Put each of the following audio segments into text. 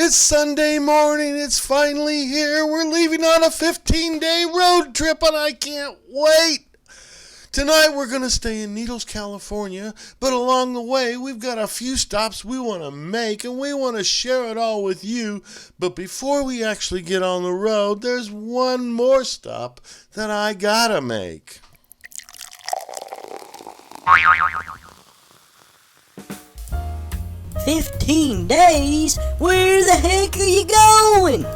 It's Sunday morning. It's finally here. We're leaving on a 15-day road trip, and I can't wait. Tonight we're going to stay in Needles, California, but along the way we've got a few stops we want to make, and we want to share it all with you. But before we actually get on the road, there's one more stop that I gotta make. "15 days? Where the heck are you going?"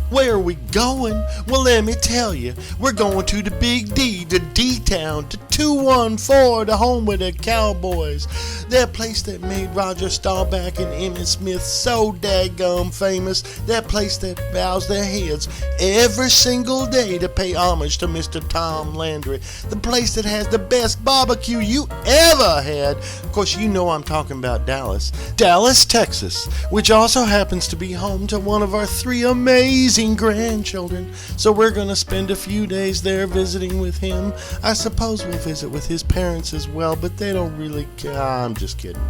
Where are we going? Well, let me tell you. We're going to the Big D, to D-Town, to 214, the home of the Cowboys. That place that made Roger Staubach and Emmitt Smith so daggum famous. That place that bows their heads every single day to pay homage to Mr. Tom Landry. The place that has the best barbecue you ever had. Of course, you know I'm talking about Dallas. Dallas, Texas, which also happens to be home to one of our 3 amazing grandchildren. So we're going to spend a few days there visiting with him. I suppose we'll visit with his parents as well, but they don't really care. I'm just kidding.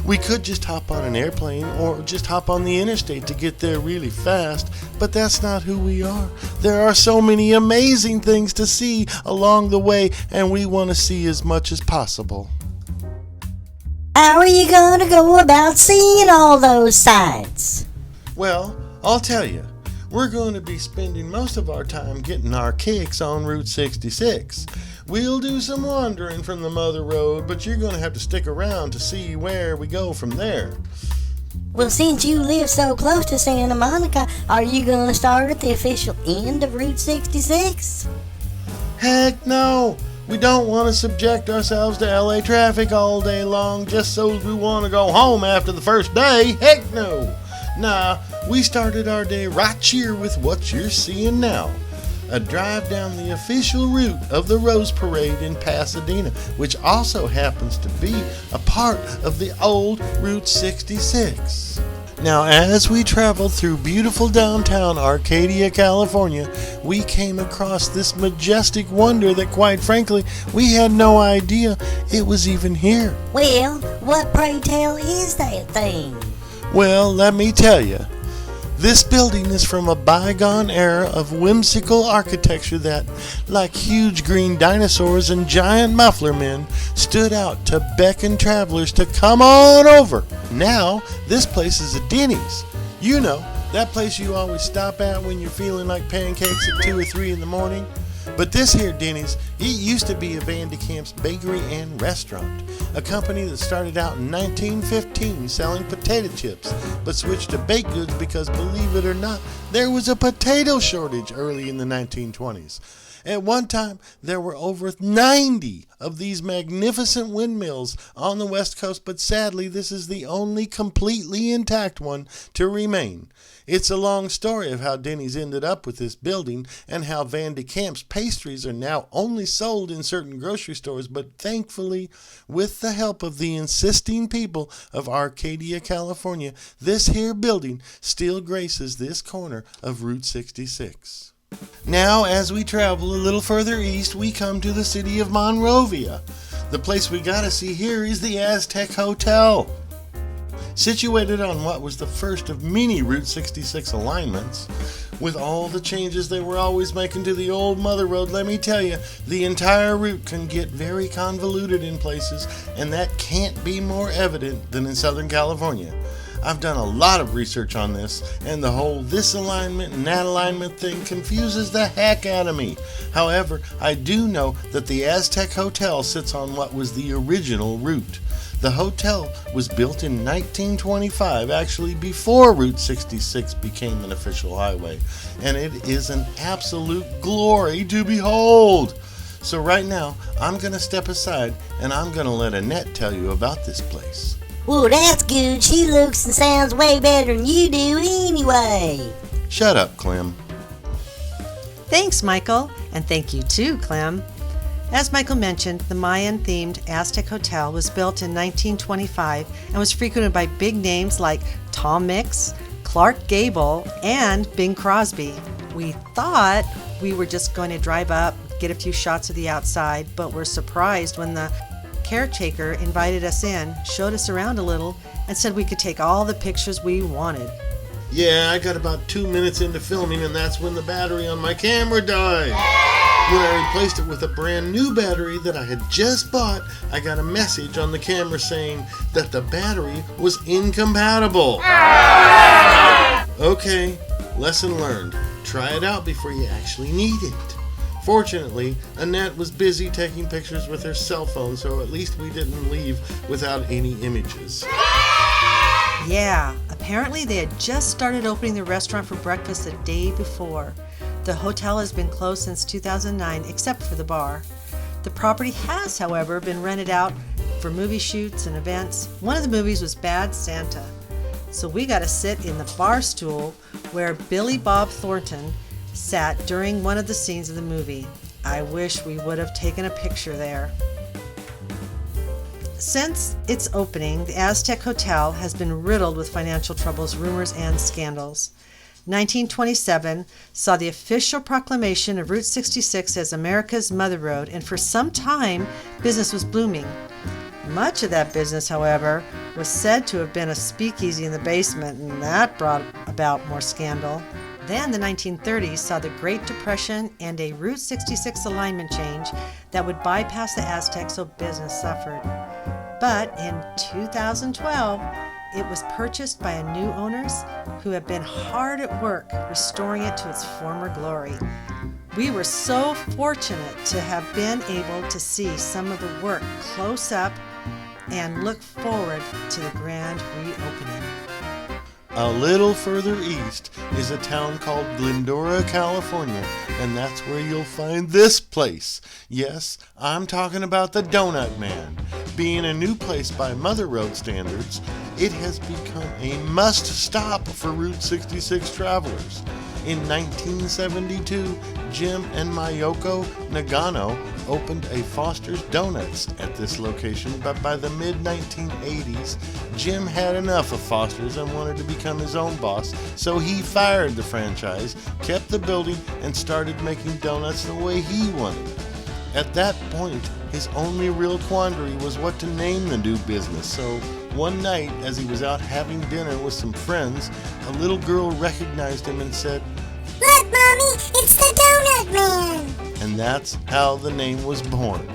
We could just hop on an airplane or just hop on the interstate to get there really fast, but that's not who we are. There are so many amazing things to see along the way, and we want to see as much as possible. How are you going to go about seeing all those sights? Well, I'll tell you. We're going to be spending most of our time getting our kicks on Route 66. We'll do some wandering from the Mother Road, but you're going to have to stick around to see where we go from there. Well, since you live so close to Santa Monica, are you going to start at the official end of Route 66? Heck no! We don't want to subject ourselves to LA traffic all day long just so we want to go home after the first day. Heck no! Nah, we started our day right here with what you're seeing now. A drive down the official route of the Rose Parade in Pasadena, which also happens to be a part of the old Route 66. Now, as we traveled through beautiful downtown Arcadia, California, we came across this majestic wonder that, quite frankly, we had no idea it was even here. Well, what, pray tell, is that thing? Well, let me tell you. This building is from a bygone era of whimsical architecture that, like huge green dinosaurs and giant muffler men, stood out to beckon travelers to come on over. Now, this place is a Dennys. You know, that place you always stop at when you're feeling like pancakes at 2 or 3 in the morning. But this here Dennys, it used to be a Van de Kamp's bakery and restaurant, a company that started out in 1915 selling potato chips, but switched to baked goods because, believe it or not, there was a potato shortage early in the 1920s. At one time, there were over 90 of these magnificent windmills on the West Coast, but sadly, this is the only completely intact one to remain. It's a long story of how Dennys ended up with this building and how Van de Kamp's pastries are now only sold in certain grocery stores, but thankfully, with the help of the insisting people of Arcadia, California, this here building still graces this corner of Route 66. Now, as we travel a little further east, we come to the city of Monrovia. The place we gotta see here is the Aztec Hotel. Situated on what was the first of many Route 66 alignments, with all the changes they were always making to the old Mother Road, let me tell you, the entire route can get very convoluted in places, and that can't be more evident than in Southern California. I've done a lot of research on this, and the whole this alignment and that alignment thing confuses the heck out of me. However, I do know that the Aztec Hotel sits on what was the original route. The hotel was built in 1925, actually before Route 66 became an official highway, and it is an absolute glory to behold. So right now, I'm going to step aside, and I'm going to let Annette tell you about this place. Well, that's good. She looks and sounds way better than you do anyway. Shut up, Clem. Thanks, Michael, and thank you too, Clem. As Michael mentioned, the Mayan-themed Aztec Hotel was built in 1925 and was frequented by big names like Tom Mix, Clark Gable, and Bing Crosby. We thought we were just going to drive up, get a few shots of the outside, but were surprised when the caretaker invited us in, showed us around a little, and said we could take all the pictures we wanted. Yeah, I got about 2 minutes into filming, and that's when the battery on my camera died. When I replaced it with a brand new battery that I had just bought, I got a message on the camera saying that the battery was incompatible. Okay, lesson learned. Try it out before you actually need it. Fortunately, Annette was busy taking pictures with her cell phone, so at least we didn't leave without any images. Yeah, apparently they had just started opening the restaurant for breakfast the day before. The hotel has been closed since 2009, except for the bar. The property has, however, been rented out for movie shoots and events. One of the movies was Bad Santa, so we got to sit in the bar stool where Billy Bob Thornton sat during one of the scenes of the movie. I wish we would have taken a picture there. Since its opening, the Aztec Hotel has been riddled with financial troubles, rumors, and scandals. 1927 saw the official proclamation of Route 66 as America's Mother Road, and for some time, business was booming. Much of that business, however, was said to have been a speakeasy in the basement, and that brought about more scandal. Then the 1930s saw the Great Depression and a Route 66 alignment change that would bypass the Aztec, so business suffered. But in 2012, it was purchased by new owners who have been hard at work restoring it to its former glory. We were so fortunate to have been able to see some of the work close up and look forward to the grand reopening. A little further east is a town called Glendora, California, and that's where you'll find this place. Yes, I'm talking about the Donut Man. Being a new place by Mother Road standards, it has become a must-stop for Route 66 travelers. In 1972, Jim and Mayoko Nagano opened a Foster's Donuts at this location, but by the mid-1980s, Jim had enough of Foster's and wanted to become his own boss, so he fired the franchise, kept the building, and started making donuts the way he wanted. At that point, his only real quandary was what to name the new business, so one night, as he was out having dinner with some friends, a little girl recognized him and said, Look, Mommy, it's the Donut Man! And that's how the name was born.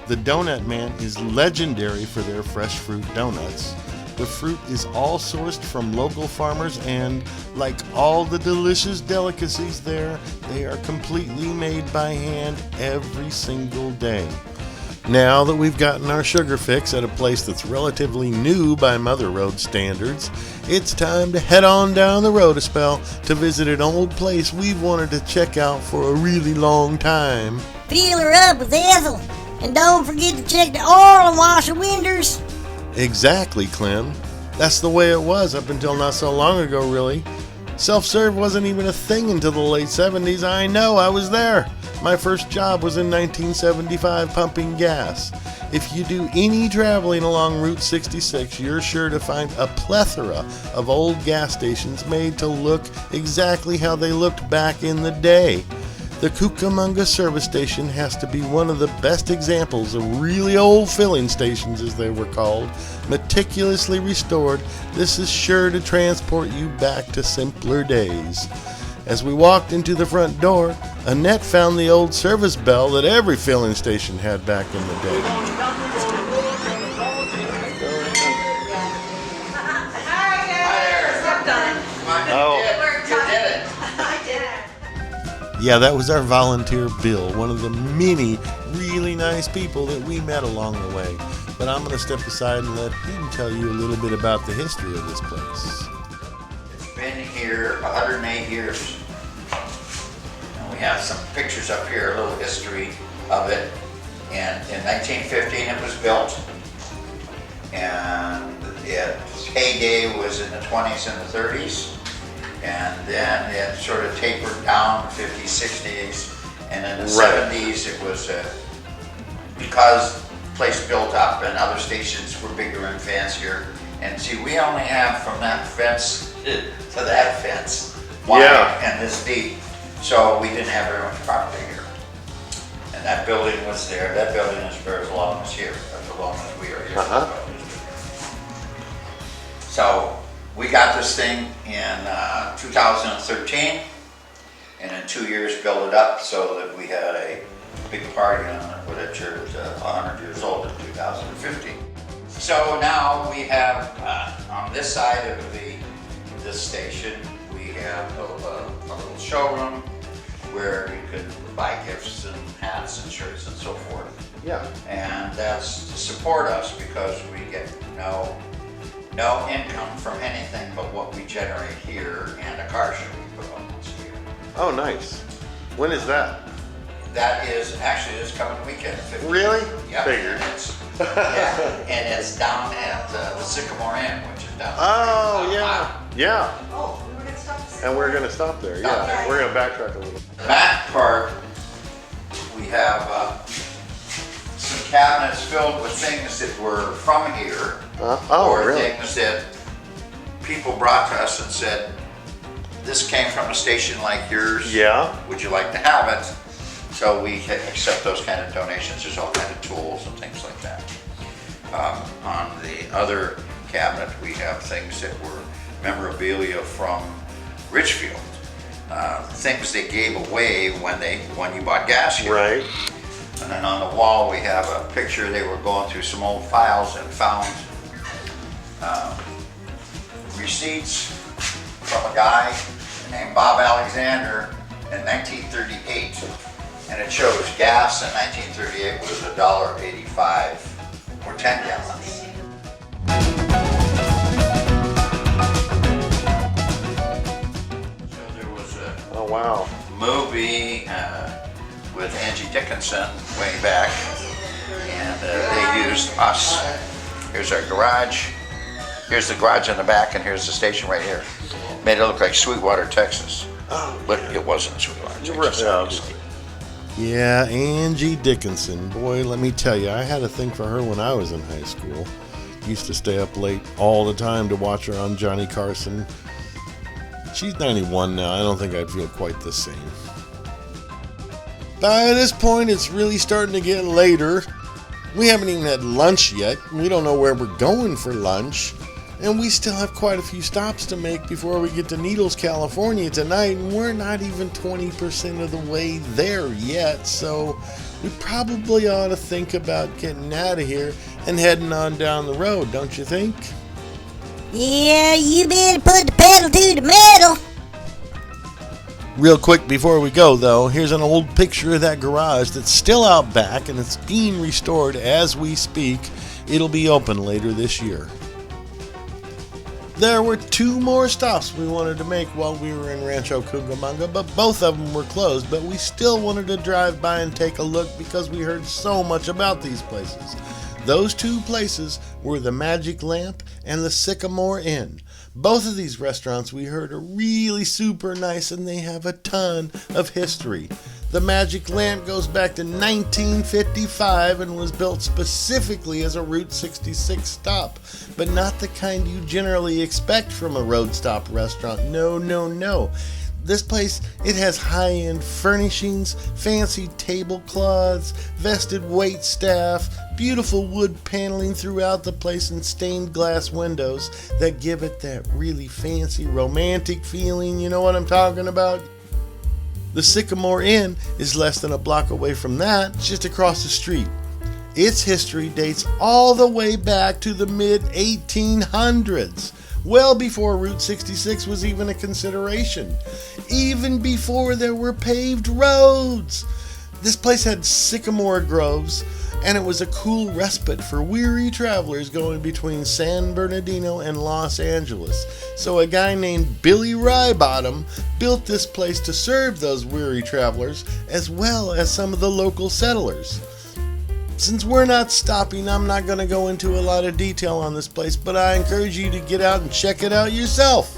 The Donut Man is legendary for their fresh fruit donuts. The fruit is all sourced from local farmers, and like all the delicious delicacies there, they are completely made by hand every single day. Now that we've gotten our sugar fix at a place that's relatively new by Mother Road standards, it's time to head on down the road a spell to visit an old place we've wanted to check out for a really long time. Fill her up with Ethel, and don't forget to check the oil and wash the windows. Exactly, Clem. That's the way it was up until not so long ago, really. Self-serve wasn't even a thing until the late 70s. I know, I was there. My first job was in 1975 pumping gas. If you do any traveling along Route 66, you're sure to find a plethora of old gas stations made to look exactly how they looked back in the day. The Cucamonga service station has to be one of the best examples of really old filling stations, as they were called. Meticulously restored, this is sure to transport you back to simpler days. As we walked into the front door, Annette found the old service bell that every filling station had back in the day. Yeah, that was our volunteer Bill, one of the many really nice people that we met along the way. But I'm going to step aside and let him tell you a little bit about the history of this place. It's been here 108 years. And we have some pictures up here, a little history of it. And in 1915 it was built. And its heyday was in the 20s and the 30s. And then it sort of tapered down in the 50s, 60s, and in the 70s it was because the place built up and other stations were bigger and fancier. And see, we only have from that fence to that fence wide and this deep, so we didn't have very much property here. And that building was there. That building is for as long as here, as long as we are here. So We got this thing in 2013, and in 2 years built it up so that we had a big party on it with it. It's 100 years old in 2015. So now we have on this side of this station, we have a little showroom where you could buy gifts and hats and shirts and so forth. Yeah. And that's to support us because we get no income from anything but what we generate here and a car show we put on once a year. Oh, nice. When is that? That is actually this coming weekend. 15th. Really? Yep. Figured. And it's down at the Sycamore Inn, which is down. Oh, yeah. Yeah. Oh, we were going to stop to And we're going to stop there. Stop Yeah. there. We're going to backtrack a little. The back part, we have some cabinets filled with things that were from here, or really? things that people brought to us and said, this came from a station like yours. Yeah. Would you like to have it? So we accept those kind of donations. There's all kind of tools and things like that. On the other cabinet, we have things that were memorabilia from Richfield. Things they gave away when you bought gas here. Right. And then on the wall, we have a picture. They were going through some old files and found receipts from a guy named Bob Alexander in 1938. And it shows gas in 1938 was $1.85 for 10 gallons. So there was a wow. movie with Angie Dickinson way back, and they used us. Here's our garage. Here's the garage in the back, and here's the station right here. Made it look like Sweetwater, Texas, but it wasn't Sweetwater, Texas. Obviously. Yeah, Angie Dickinson. Boy, let me tell you, I had a thing for her when I was in high school. Used to stay up late all the time to watch her on Johnny Carson. She's 91 now. I don't think I'd feel quite the same. By this point, it's really starting to get later. We haven't even had lunch yet. We don't know where we're going for lunch. And we still have quite a few stops to make before we get to Needles, California tonight. And we're not even 20% of the way there yet. So we probably ought to think about getting out of here and heading on down the road, don't you think? Yeah, you better put the pedal to the metal. Real quick before we go, though, here's an old picture of that garage that's still out back and it's being restored as we speak. It'll be open later this year. There were 2 more stops we wanted to make while we were in Rancho Cucamonga, but both of them were closed, but we still wanted to drive by and take a look because we heard so much about these places. Those 2 places were the Magic Lamp and the Sycamore Inn. Both of these restaurants we heard are really super nice and they have a ton of history. The Magic Lamp goes back to 1955 and was built specifically as a Route 66 stop, but not the kind you generally expect from a road stop restaurant. No. This place, it has high-end furnishings, fancy tablecloths, vested wait staff, beautiful wood paneling throughout the place, and stained glass windows that give it that really fancy romantic feeling. You know what I'm talking about? The Sycamore Inn is less than a block away from that, just across the street. Its history dates all the way back to the mid-1800s, well before Route 66 was even a consideration, even before there were paved roads. This place had sycamore groves, and it was a cool respite for weary travelers going between San Bernardino and Los Angeles. So a guy named Billy Rybottom built this place to serve those weary travelers as well as some of the local settlers. Since we're not stopping, I'm not going to go into a lot of detail on this place, but I encourage you to get out and check it out yourself.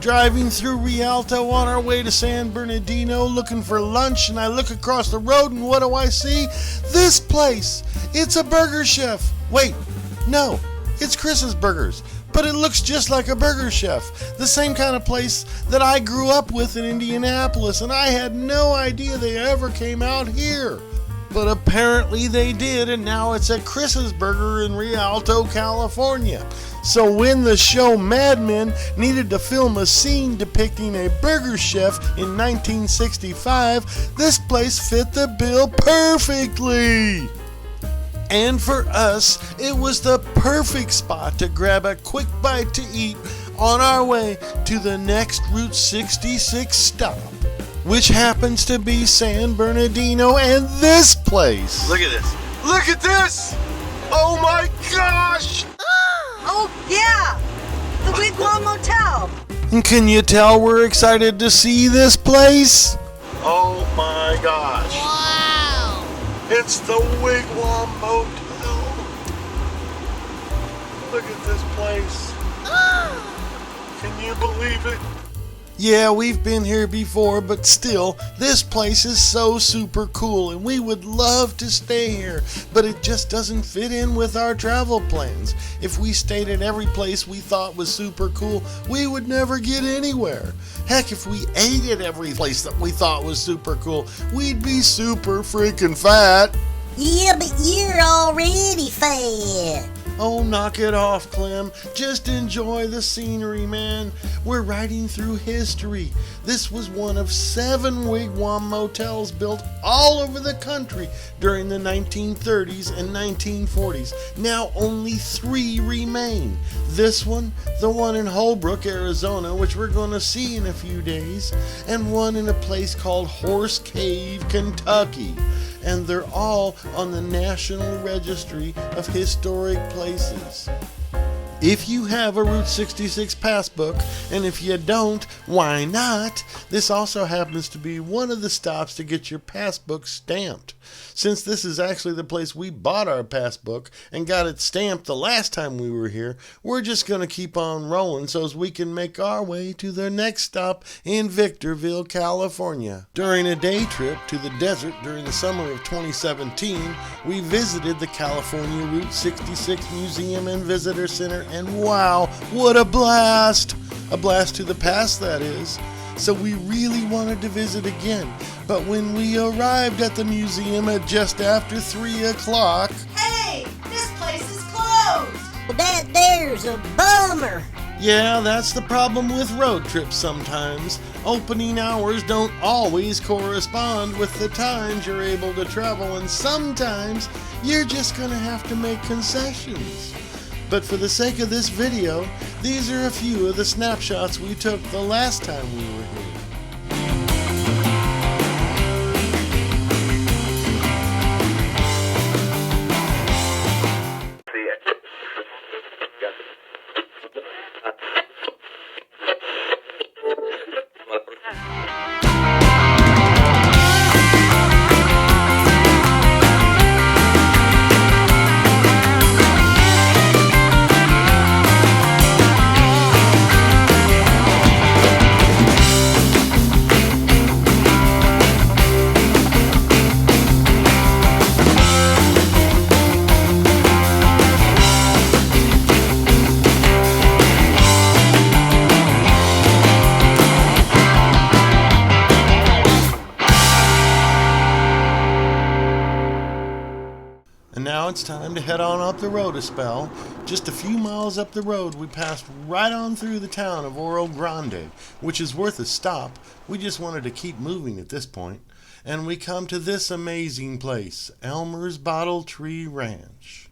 Driving through Rialto on our way to San Bernardino looking for lunch, and I look across the road and what do I see? This place! It's a burger chef! Wait, no, it's Chris's Burgers, but it looks just like a burger chef. The same kind of place that I grew up with in Indianapolis, and I had no idea they ever came out here. But apparently they did, and now it's at Chris's Burger in Rialto, California. So when the show Mad Men needed to film a scene depicting a burger chef in 1965, this place fit the bill perfectly. And for us, it was the perfect spot to grab a quick bite to eat on our way to the next Route 66 stop, which happens to be San Bernardino and this place. Look at this. Look at this! Oh my gosh! Oh, yeah! The Wigwam Motel! And can you tell we're excited to see this place? Oh my gosh! Wow! It's the Wigwam Motel! Look at this place. Can you believe it? Yeah, we've been here before, but still, this place is so super cool and we would love to stay here, but it just doesn't fit in with our travel plans. If we stayed at every place we thought was super cool, we would never get anywhere. Heck, if we ate at every place that we thought was super cool, we'd be super freaking fat. Yeah, but you're already fat. Oh, knock it off, Clem. Just enjoy the scenery, man. We're riding through history. This was one of 7 wigwam motels built all over the country during the 1930s and 1940s. Now only 3 remain. This one, the one in Holbrook, Arizona, which we're going to see in a few days, and one in a place called Horse Cave, Kentucky. And they're all on the National Registry of Historic Places. If you have a Route 66 passbook, and if you don't, why not? This also happens to be one of the stops to get your passbook stamped. Since this is actually the place we bought our passbook and got it stamped the last time we were here, we're just going to keep on rolling so as we can make our way to the next stop in Victorville, California. During a day trip to the desert during the summer of 2017, we visited the California Route 66 Museum and Visitor Center, and wow, what a blast! A blast to the past, that is. So we really wanted to visit again, but when we arrived at the museum at just after 3 o'clock... Hey, this place is closed! Well, that there's a bummer. Yeah, that's the problem with road trips sometimes. Opening hours don't always correspond with the times you're able to travel, and sometimes you're just gonna have to make concessions. But for the sake of this video, these are a few of the snapshots we took the last time we were here. Now it's time to head on up the road a spell. Just a few miles up the road, we passed right on through the town of Oro Grande, which is worth a stop. We just wanted to keep moving at this point. And we come to this amazing place, Elmer's Bottle Tree Ranch.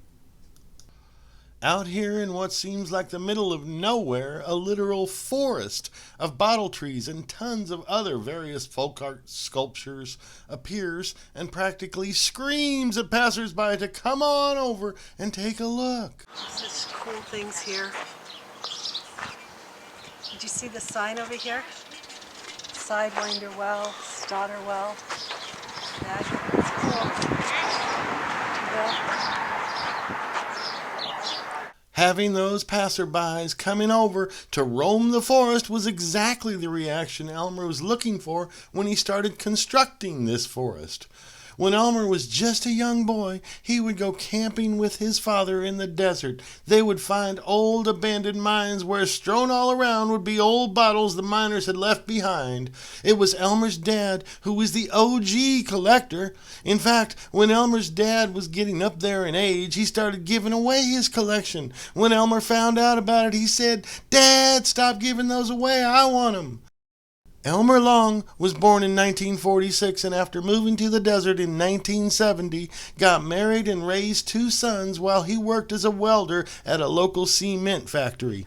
Out here in what seems like the middle of nowhere, a literal forest of bottle trees and tons of other various folk art sculptures appears and practically screams at passersby to come on over and take a look. Such cool things here. Did you see the sign over here? Sidewinder well, Stoddard well. That's cool. Yeah. Having those passerbys coming over to roam the forest was exactly the reaction Elmer was looking for when he started constructing this forest. When Elmer was just a young boy, he would go camping with his father in the desert. They would find old abandoned mines where strewn all around would be old bottles the miners had left behind. It was Elmer's dad who was the OG collector. In fact, when Elmer's dad was getting up there in age, he started giving away his collection. When Elmer found out about it, he said, "Dad, stop giving those away. I want them." Elmer Long was born in 1946 and after moving to the desert in 1970, got married and raised 2 sons while he worked as a welder at a local cement factory.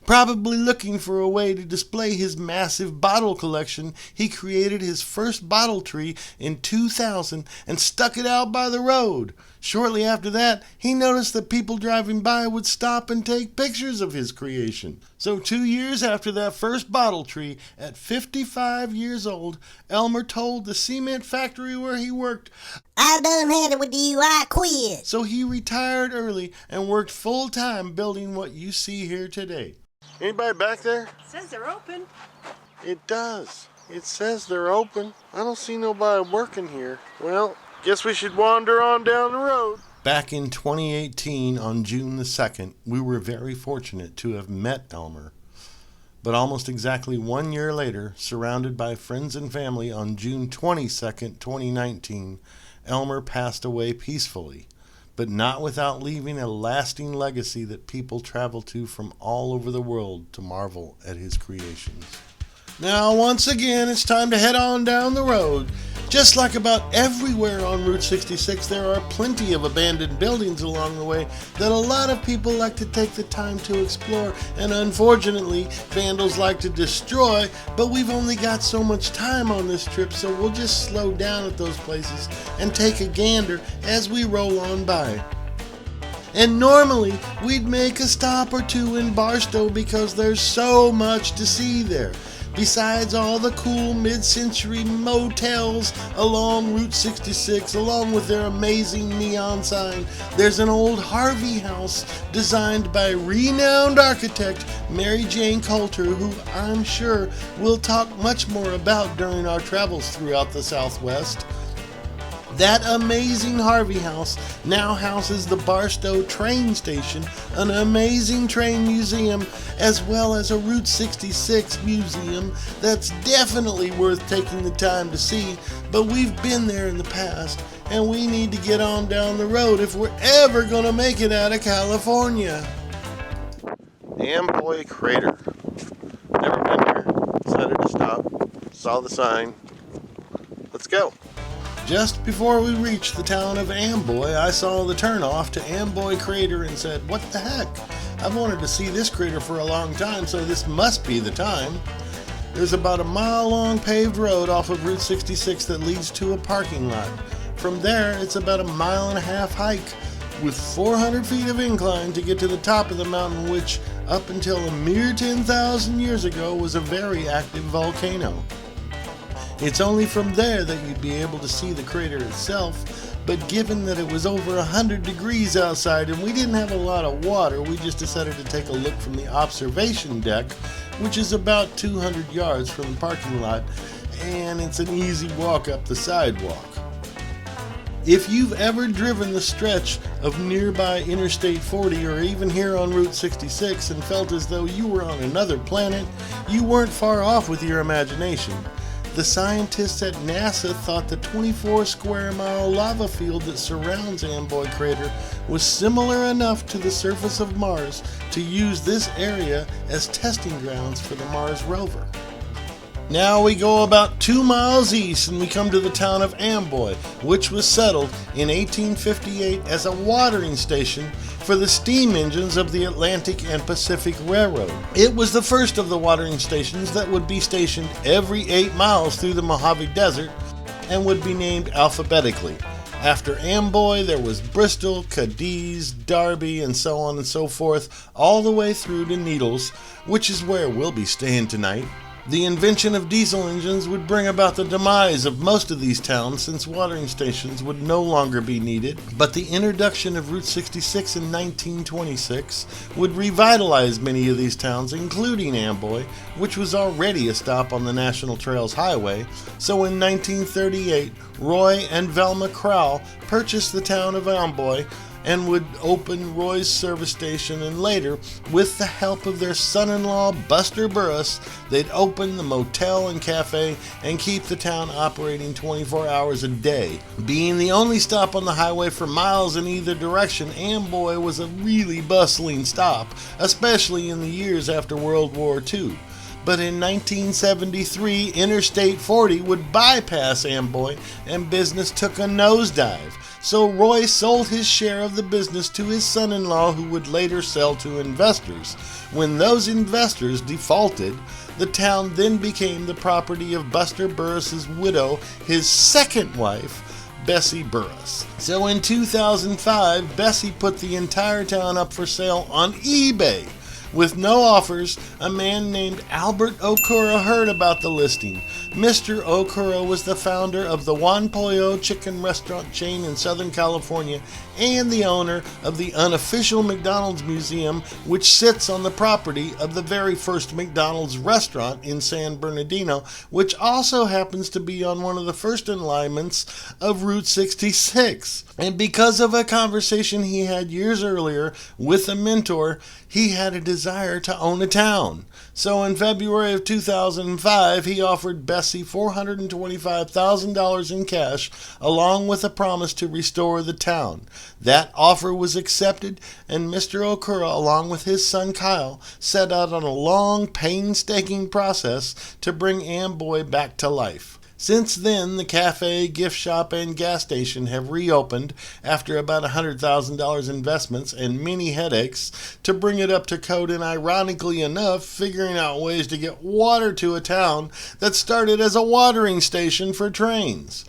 Probably looking for a way to display his massive bottle collection, he created his first bottle tree in 2000 and stuck it out by the road. Shortly after that, he noticed that people driving by would stop and take pictures of his creation. So 2 years after that first bottle tree, at 55 years old, Elmer told the cement factory where he worked, "I done had it with you, I quit." so he retired early and worked full-time building what you see here today. Anybody back there? Says they're open. It does. It says they're open. I don't see nobody working here. Well, guess we should wander on down the road. Back in 2018, on June the 2nd, we were very fortunate to have met Elmer. But almost exactly 1 year later, surrounded by friends and family on June 22nd, 2019, Elmer passed away peacefully, but not without leaving a lasting legacy that people travel to from all over the world to marvel at his creations. Now, once again, it's time to head on down the road. Just like about everywhere on Route 66, there are plenty of abandoned buildings along the way that a lot of people like to take the time to explore, and unfortunately, vandals like to destroy, but we've only got so much time on this trip, so we'll just slow down at those places and take a gander as we roll on by. And normally, we'd make a stop or two in Barstow because there's so much to see there. Besides all the cool mid-century motels along Route 66, along with their amazing neon sign, there's an old Harvey house designed by renowned architect Mary Jane Coulter, who I'm sure we'll talk much more about during our travels throughout the Southwest. That amazing Harvey house now houses the Barstow train station, an amazing train museum, as well as a Route 66 museum that's definitely worth taking the time to see, but we've been there in the past, and we need to get on down the road if we're ever going to make it out of California. Amboy Crater. Never been here. Decided to stop. Saw the sign. Let's go. Just before we reached the town of Amboy, I saw the turnoff to Amboy Crater and said, "What the heck? I've wanted to see this crater for a long time, so this must be the time." There's about a mile-long paved road off of Route 66 that leads to a parking lot. From there, it's about a 1.5-mile hike with 400 feet of incline to get to the top of the mountain, which, up until a mere 10,000 years ago, was a very active volcano. It's only from there that you'd be able to see the crater itself, but given that it was over 100 degrees outside and we didn't have a lot of water, we just decided to take a look from the observation deck, which is about 200 yards from the parking lot, and it's an easy walk up the sidewalk. If you've ever driven the stretch of nearby Interstate 40 or even here on Route 66 and felt as though you were on another planet, you weren't far off with your imagination. The scientists at NASA thought the 24-square-mile lava field that surrounds Amboy Crater was similar enough to the surface of Mars to use this area as testing grounds for the Mars rover. Now we go about 2 miles east and we come to the town of Amboy, which was settled in 1858 as a watering station for the steam engines of the Atlantic and Pacific Railroad. It was the first of the watering stations that would be stationed every 8 miles through the Mojave Desert and would be named alphabetically. After Amboy, there was Bristol, Cadiz, Darby, and so on and so forth, all the way through to Needles, which is where we'll be staying tonight. The invention of diesel engines would bring about the demise of most of these towns since watering stations would no longer be needed, but the introduction of Route 66 in 1926 would revitalize many of these towns, including Amboy, which was already a stop on the National Trails Highway. So in 1938, Roy and Velma Crowell purchased the town of Amboy and would open Roy's service station, and later, with the help of their son-in-law Buster Burris, they'd open the motel and cafe and keep the town operating 24 hours a day. Being the only stop on the highway for miles in either direction, Amboy was a really bustling stop, especially in the years after World War II. But in 1973, Interstate 40 would bypass Amboy and business took a nosedive. So Roy sold his share of the business to his son-in-law, who would later sell to investors. When those investors defaulted, the town then became the property of Buster Burris's widow, his second wife, Bessie Burris. So in 2005, Bessie put the entire town up for sale on eBay. With no offers, a man named Albert Okura heard about the listing. Mr. Okura was the founder of the Juan Pollo chicken restaurant chain in Southern California and the owner of the unofficial McDonald's Museum, which sits on the property of the very first McDonald's restaurant in San Bernardino, which also happens to be on one of the first alignments of Route 66. And because of a conversation he had years earlier with a mentor, he had a desire to own a town. So in February of 2005, he offered Bessie $425,000 in cash, along with a promise to restore the town. That offer was accepted, and Mr. Okura, along with his son Kyle, set out on a long, painstaking process to bring Amboy back to life. Since then, the cafe, gift shop, and gas station have reopened after about $100,000 investments and many headaches to bring it up to code, and ironically enough, figuring out ways to get water to a town that started as a watering station for trains.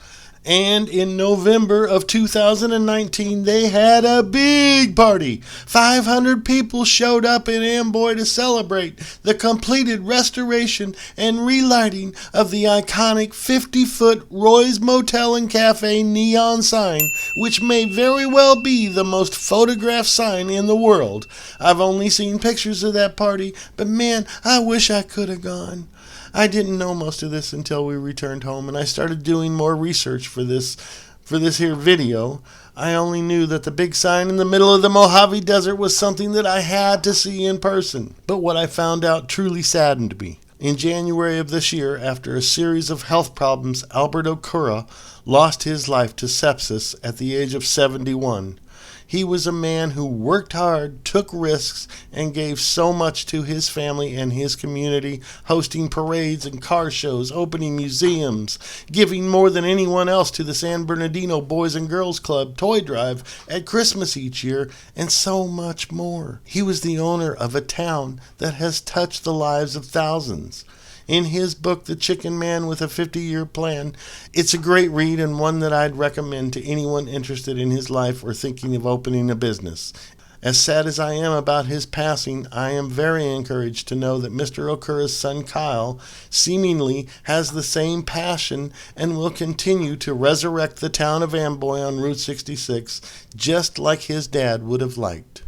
And in November of 2019, they had a big party. 500 people showed up in Amboy to celebrate the completed restoration and relighting of the iconic 50-foot Roy's Motel and Cafe neon sign, which may very well be the most photographed sign in the world. I've only seen pictures of that party, but man, I wish I could have gone. I didn't know most of this until we returned home, and I started doing more research for this here video. I only knew that the big sign in the middle of the Mojave Desert was something that I had to see in person. But what I found out truly saddened me. In January of this year, after a series of health problems, Albert Okura lost his life to sepsis at the age of 71. He was a man who worked hard, took risks, and gave so much to his family and his community, hosting parades and car shows, opening museums, giving more than anyone else to the San Bernardino Boys and Girls Club toy drive at Christmas each year, and so much more. He was the owner of a town that has touched the lives of thousands. In his book, The Chicken Man with a 50-Year Plan, it's a great read and one that I'd recommend to anyone interested in his life or thinking of opening a business. As sad as I am about his passing, I am very encouraged to know that Mr. Okura's son Kyle seemingly has the same passion and will continue to resurrect the town of Amboy on Route 66, just like his dad would have liked.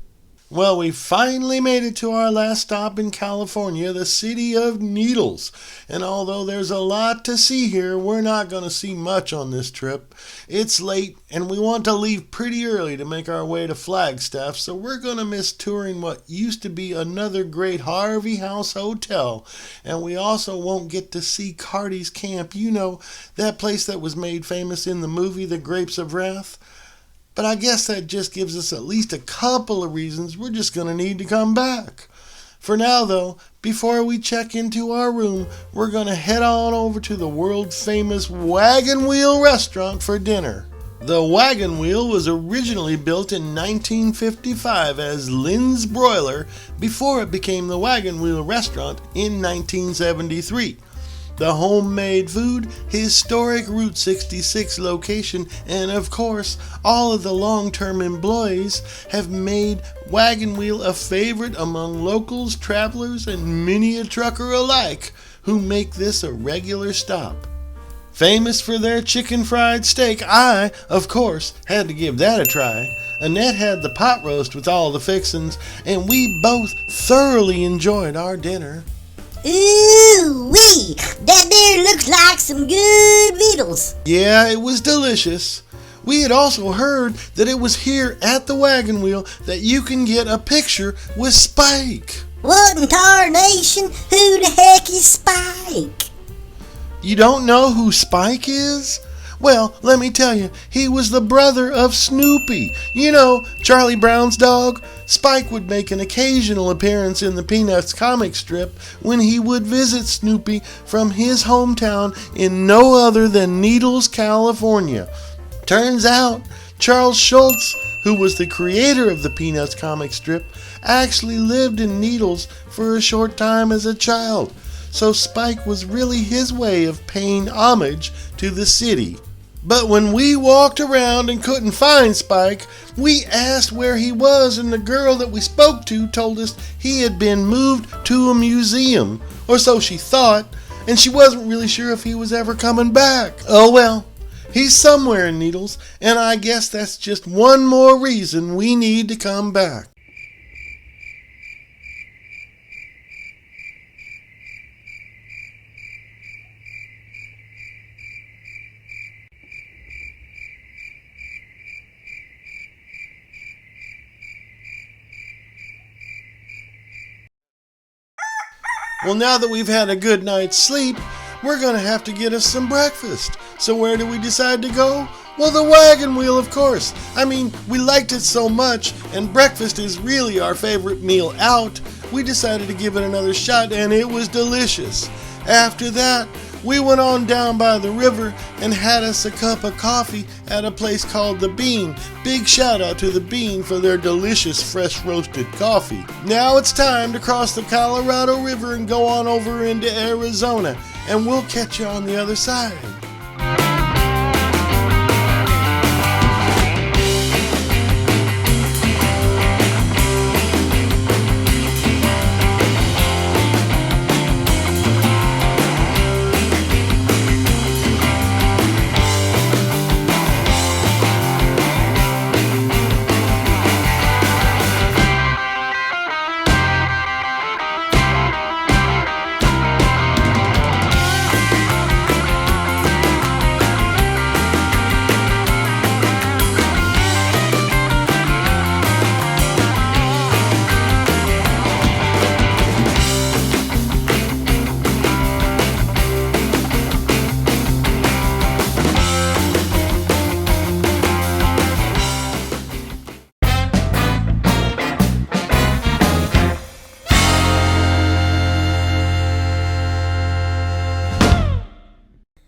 Well, we finally made it to our last stop in California, the city of Needles. And although there's a lot to see here, we're not going to see much on this trip. It's late, and we want to leave pretty early to make our way to Flagstaff, so we're going to miss touring what used to be another great Harvey House hotel. And we also won't get to see Carty's Camp, you know, that place that was made famous in the movie The Grapes of Wrath. But I guess that just gives us at least a couple of reasons we're just going to need to come back. For now, though, before we check into our room, we're going to head on over to the world-famous Wagon Wheel restaurant for dinner. The Wagon Wheel was originally built in 1955 as Lynn's Broiler before it became the Wagon Wheel restaurant in 1973. The homemade food, historic Route 66 location, and of course, all of the long-term employees have made Wagon Wheel a favorite among locals, travelers, and many a trucker alike. who make this a regular stop. Famous for their chicken fried steak, I, of course, had to give that a try. Annette had the pot roast with all the fixins, and we both thoroughly enjoyed our dinner. Ooh-wee! That there looks like some good victuals. Yeah, it was delicious. We had also heard that it was here at the Wagon Wheel that you can get a picture with Spike. What in tarnation? Who the heck is Spike? You don't know who Spike is? Well, let me tell you, he was the brother of Snoopy. You know, Charlie Brown's dog. Spike would make an occasional appearance in the Peanuts comic strip when he would visit Snoopy from his hometown in no other than Needles, California. Turns out, Charles Schultz, who was the creator of the Peanuts comic strip, actually lived in Needles for a short time as a child. So Spike was really his way of paying homage to the city. But when we walked around and couldn't find Spike, we asked where he was, and the girl that we spoke to told us he had been moved to a museum, or so she thought, and she wasn't really sure if he was ever coming back. Oh well, he's somewhere in Needles, and I guess that's just one more reason we need to come back. Well, now that we've had a good night's sleep, we're going to have to get us some breakfast. So where do we decide to go? Well, the Wagon Wheel, of course. I mean, we liked it so much, and breakfast is really our favorite meal out. We decided to give it another shot, and it was delicious. After that, we went on down by the river and had us a cup of coffee at a place called The Bean. Big shout out to The Bean for their delicious fresh roasted coffee. Now it's time to cross the Colorado River and go on over into Arizona, and we'll catch you on the other side.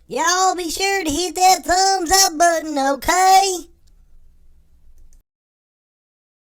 Y'all be sure to hit that thumbs up button, okay?